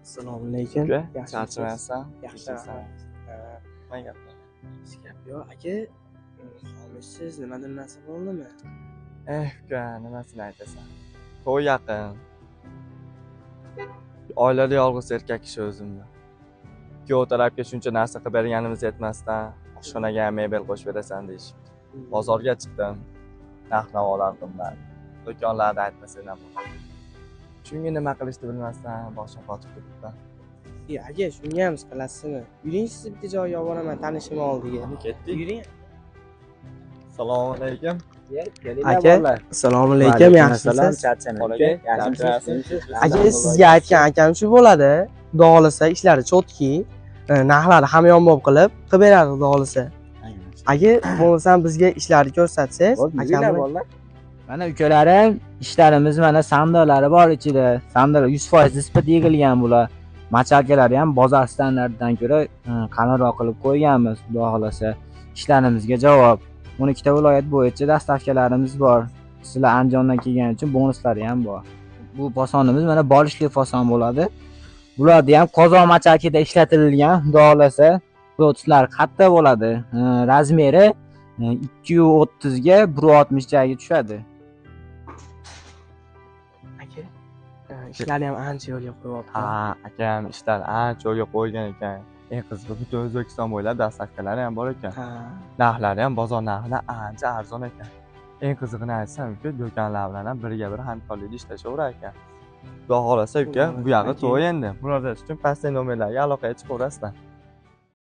Assalomu alaykum. Charchamayapsan? Yaxshi. Nima gaplar? Gap yo'q, aka. Xo'mishsiz, nimadir narsa bo'ldimi? Uka, nimasini aytasan? To'y yaqin. Oilada yolg'iz erkak kishi o'zimda. Kuyov tarafga shuncha narsa qilib berganimiz yetmasdan, oshxonaga ham mebel qo'shib berasan deyishibdi. Bozorga chiqdim. Narx-navolar qimmat. Do'konlarda aytmasang ham bo'ladi. Shunga nima qilishni bilmasdan boshim qotib ketdi. Aka, shunga ham qilasizmi? Yuring, sizni bitta joyga olib boraman, tanishim oldiga. Ketdik. Yuring. Assalomu alaykum. Aka, assalomu alaykum. Yaxshimisiz? Aka, sizga aytgan akam shu bo'ladi. Xudo xolasa ishlari chotki, narxlari hamyonbop qilib beradi xudo xolasa. Aka, bo'lmasam bizga ishlarni ko'rsatsangiz, akamni. Mana ukalarim, ishlarimiz mana sandalari bor ichida. Sandal 100% nisbat yig'ilgan bular. Machalkalari ham bozor standartidan ko'ra qalinroq qilib qo'yganmiz, xudo xolasa. Ishlarimizga javob. 12 ta viloyat bo'yicha dastavkalarimiz bor. Sizlar Andijondan kelgani uchun bonuslari ham bor. Bu fasonimiz mana bolishli fason bo'ladi. Bularni ham qozon machalkada ishlatilgan, xudo xolasa. Prototiplari qattiq bo'ladi. Razmeri 230 ga 160 joyga tushadi. Aka, ishlarni ham ancha yo'lga qo'yapti. Ha, akam ishlar ancha yo'lga qo'ygan ekan. Eng qizig'i butun O'zbekiston bo'ylab dastavkalari ham bor ekan. Narxlari ham bozor narxidan ancha arzon ekan. Eng qizig'ini aytsam-ku, do'konlar bilan ham biriga biri hamkorlikda ishlashaverar ekan. Xudo xolasa uka, bu yog'i to'y endi. Murojaat uchun pastdagi nomerlarga aloqaga chiqaverasizlar.